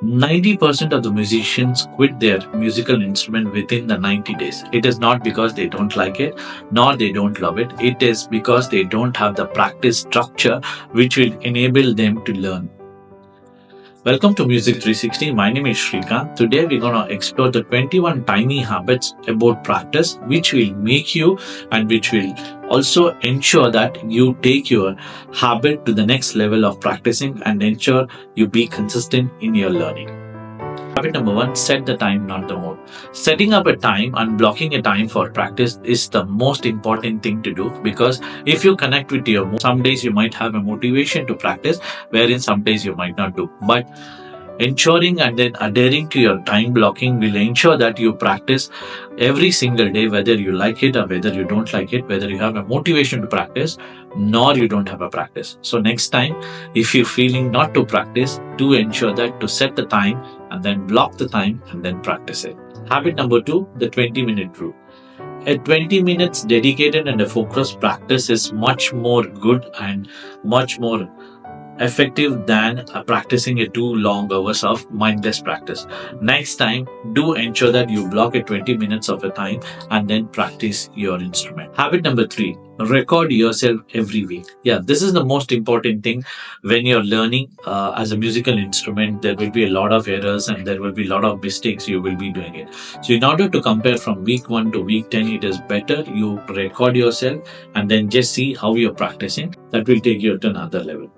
90% of the musicians quit their musical instrument within the 90 days. It is not because they don't like it, nor they don't love it. It is because they don't have the practice structure which will enable them to learn. Welcome to Music 360. My name is Shrikant. Today we're going to explore the 21 tiny habits about practice which will make you and which will also ensure that you take your habit to the next level of practicing and ensure you be consistent in your learning. Habit number one, set the time, not the mode. Setting up a time and blocking a time for practice is the most important thing to do, because if you connect with your mood, some days you might have a motivation to practice, wherein some days you might not do. But ensuring and then adhering to your time blocking will ensure that you practice every single day, whether you like it or whether you don't like it, whether you have a motivation to practice nor you don't have a practice. So next time, if you're feeling not to practice, do ensure that to set the time and then block the time and then practice it. Habit number two, the 20-minute rule. A 20 minutes dedicated and a focused practice is much more good and much more effective than practicing a 2 long hours of mindless practice. Next time, do ensure that you block a 20 minutes of a time and then practice your instrument. Habit number three, record yourself every week. Yeah, this is the most important thing. When you're learning as a musical instrument, there will be a lot of errors and there will be a lot of mistakes you will be doing it. So in order to compare from week 1 to week 10, it is better you record yourself and then just see how you're practicing. That will take you to another level.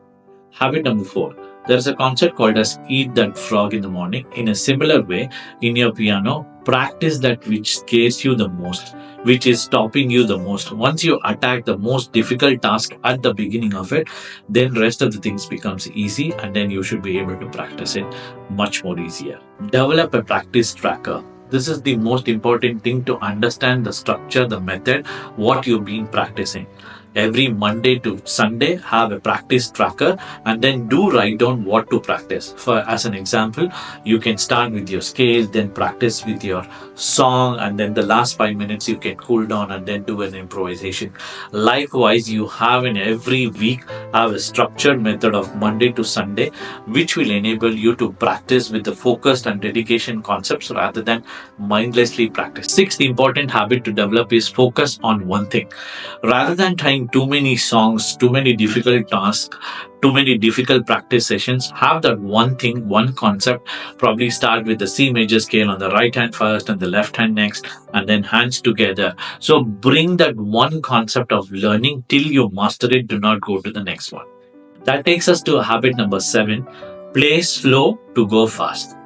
Habit number four, there's a concept called as eat that frog in the morning. In a similar way, in your piano, practice that which scares you the most, which is stopping you the most. Once you attack the most difficult task at the beginning of it, then rest of the things becomes easy and then you should be able to practice it much more easier. Develop a practice tracker. This is the most important thing, to understand the structure, the method, what you've been practicing. Every Monday to Sunday, have a practice tracker and then do write down what to practice. For as an example, you can start with your scale, then practice with your song, and then the last 5 minutes you can cool down and then do an improvisation. Likewise, you have in every week have a structured method of Monday to Sunday, which will enable you to practice with the focused and dedication concepts rather than mindlessly practice. Sixth important habit to develop is focus on one thing. Rather than trying too many songs, too many difficult tasks, too many difficult practice sessions, have that one thing, one concept. Probably start with the C major scale on the right hand first and the left hand next, and then hands together. So bring that one concept of learning till you master it. Do not go to the next one. That takes us to habit number 7, play slow to go fast.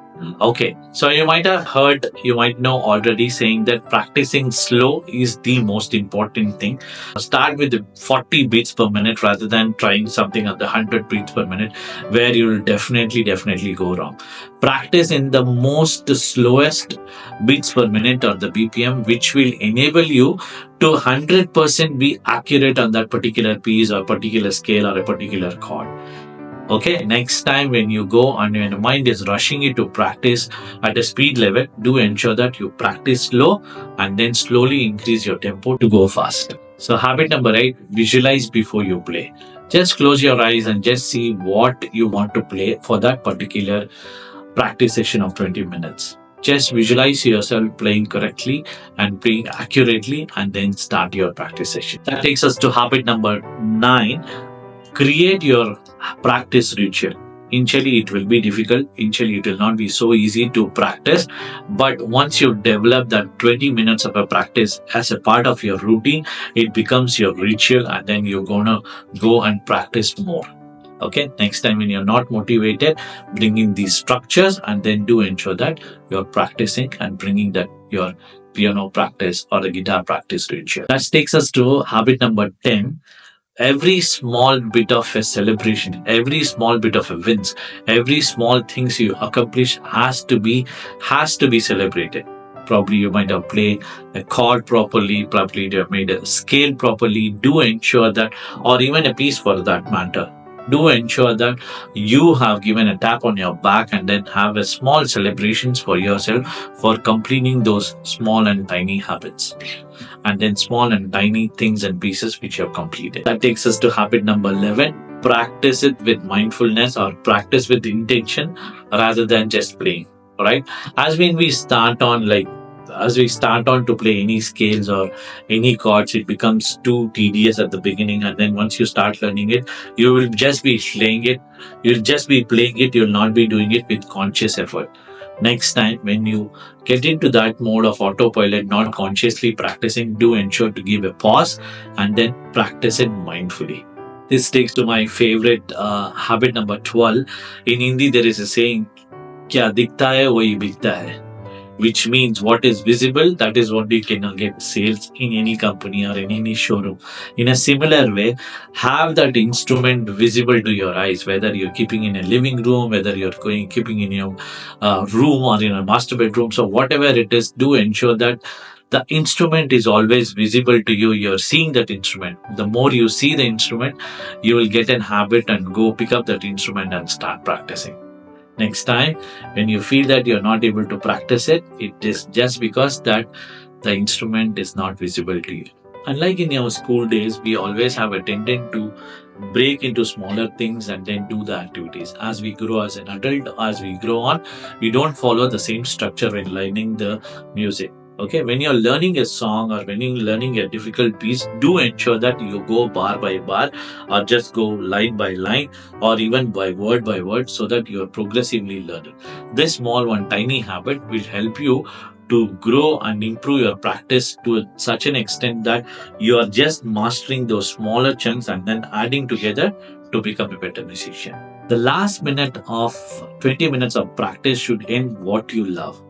Okay, so you might have heard, you might know already, saying that practicing slow is the most important thing. Start with the 40 beats per minute rather than trying something at the 100 beats per minute, where you will definitely go wrong. Practice in the most slowest beats per minute or the BPM, which will enable you to 100% be accurate on that particular piece or particular scale or a particular chord. Okay, next time when you go and when the mind is rushing you to practice at a speed level, do ensure that you practice slow and then slowly increase your tempo to go fast. So habit number 8, visualize before you play. Just close your eyes and just see what you want to play for that particular practice session of 20 minutes. Just visualize yourself playing correctly and playing accurately and then start your practice session. That takes us to habit number 9. Create your practice ritual. Initially, it will be difficult. Initially, it will not be so easy to practice. But once you develop that 20 minutes of a practice as a part of your routine, it becomes your ritual and then you're going to go and practice more. Okay, next time when you're not motivated, bring in these structures and then do ensure that you're practicing and bringing that your piano practice or the guitar practice ritual. That takes us to habit number 10. Every small bit of a celebration, every small bit of a wins, every small things you accomplish has to be celebrated. Probably you might have played a chord properly, probably you have made a scale properly. Do ensure that, or even a piece for that matter, do ensure that you have given a tap on your back and then have a small celebrations for yourself for completing those small and tiny habits and then small and tiny things and pieces which you have completed. That takes us to habit number 11. practice it with mindfulness or practice with intention rather than just playing. Right? As when we start on as we start on to play any scales or any chords, it becomes too tedious at the beginning, and then once you start learning it, you will just be playing it. You'll just be playing it. You'll not be doing it with conscious effort. Next time, when you get into that mode of autopilot, not consciously practicing, do ensure to give a pause and then practice it mindfully. This takes to my favorite habit number 12. In Hindi, there is a saying, "Kya dikta hai, wahi bikta hai," which means what is visible, that is what you can get sales in any company or in any showroom. In a similar way, have that instrument visible to your eyes, whether you're keeping in a living room, whether you're keeping in your room or in a master bedroom. So whatever it is, do ensure that the instrument is always visible to you. You're seeing that instrument. The more you see the instrument, you will get an habit and go pick up that instrument and start practicing. Next time, when you feel that you're not able to practice it, it is just because that the instrument is not visible to you. Unlike in our school days, we always have a tendency to break into smaller things and then do the activities. As we grow as an adult, as we grow on, we don't follow the same structure in learning the music. Okay, when you're learning a song or when you're learning a difficult piece, do ensure that you go bar by bar or just go line by line or even by word so that you are progressively learning. This small one tiny habit will help you to grow and improve your practice to such an extent that you are just mastering those smaller chunks and then adding together to become a better musician. The last minute of 20 minutes of practice should end what you love.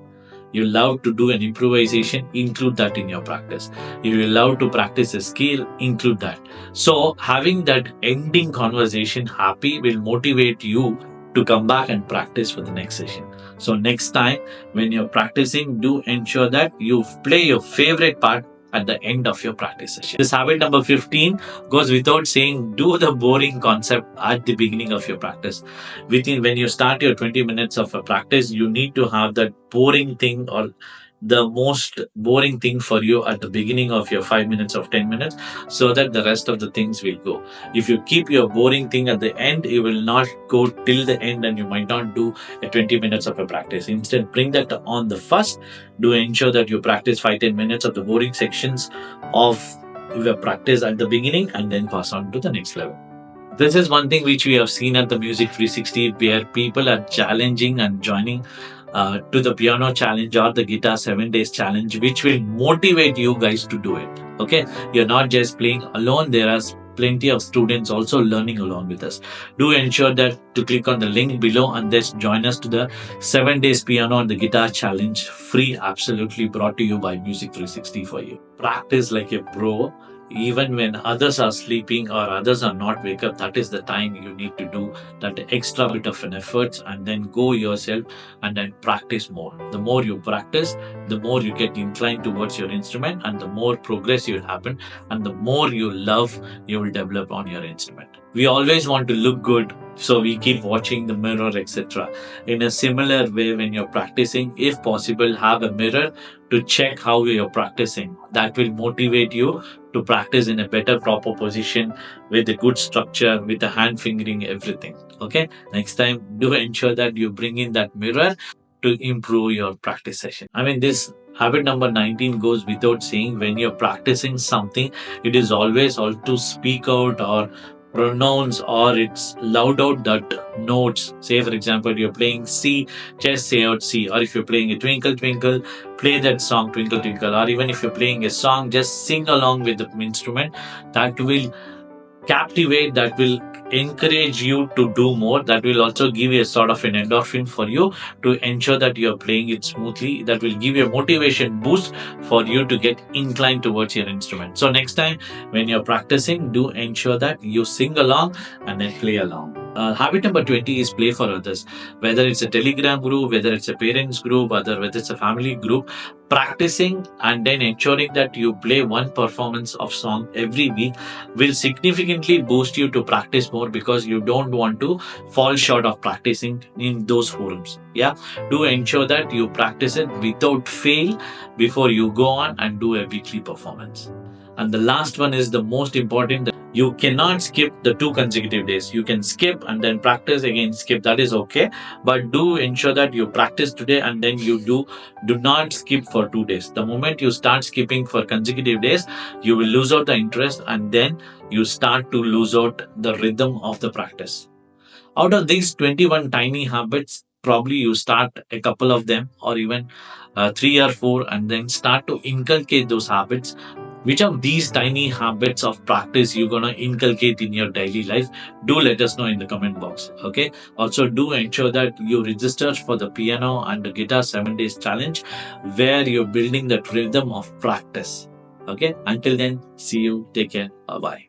You love to do an improvisation, include that in your practice. If you love to practice a skill, include that. So having that ending conversation happy will motivate you to come back and practice for the next session. So next time when you're practicing, do ensure that you play your favorite part at the end of your practice session. This habit number 15 goes without saying, do the boring concept at the beginning of your practice. When you start your 20 minutes of a practice, you need to have that boring thing or the most boring thing for you at the beginning of your 5 minutes of 10 minutes so that the rest of the things will go. If you keep your boring thing at the end, you will not go till the end and you might not do a 20 minutes of a practice. Instead, bring that on the first. Do ensure that you practice 5-10 minutes of the boring sections of your practice at the beginning and then pass on to the next level. This is one thing which we have seen at the Music 360 where people are challenging and joining to the piano challenge or the guitar 7 days challenge, which will motivate you guys to do it. Okay, you're not just playing alone. There are plenty of students also learning along with us. Do ensure that to click on the link below and just join us to the 7 days piano and the guitar challenge, free, absolutely brought to you by Music 360 for you. Practice like a pro. Even when others are sleeping or others are not wake up, that is the time you need to do that extra bit of an effort and then go yourself and then practice more. The more you practice, the more you get inclined towards your instrument and the more progress will happen and the more you love you will develop on your instrument. We always want to look good, so we keep watching the mirror, etc. In a similar way, when you're practicing, if possible, have a mirror to check how you're practicing. That will motivate you to practice in a better, proper position with a good structure, with the hand fingering, everything. Okay, next time, do ensure that you bring in that mirror to improve your practice session. I mean, this habit number 19 goes without saying. When you're practicing something, it is always all to speak out or pronounce or it's loud out that notes. Say for example, you're playing C, just say out C. Or if you're playing a Twinkle Twinkle, play that song Twinkle Twinkle. Or even if you're playing a song, just sing along with the instrument. That will captivate, that will encourage you to do more. That will also give you a sort of an endorphin for you to ensure that you're playing it smoothly. That will give you a motivation boost for you to get inclined towards your instrument. So next time when you're practicing, do ensure that you sing along and then play along. Habit number 20 is play for others. Whether it's a Telegram group, whether it's a parents group, whether it's a family group, practicing and then ensuring that you play one performance of song every week will significantly boost you to practice more because you don't want to fall short of practicing in those forums. Yeah, do ensure that you practice it without fail before you go on and do a weekly performance. And the last one is the most important. You cannot skip the 2 consecutive days. You can skip and then practice again, skip. That is okay. But do ensure that you practice today and then you do not skip for 2 days. The moment you start skipping for consecutive days, you will lose out the interest and then you start to lose out the rhythm of the practice. Out of these 21 tiny habits, probably you start a couple of them or even 3 or 4 and then start to inculcate those habits. Which of these tiny habits of practice you're gonna inculcate in your daily life? Do let us know in the comment box. Okay. Also, do ensure that you register for the piano and the guitar 7 days challenge, where you're building that rhythm of practice. Okay. Until then, see you. Take care. Bye bye.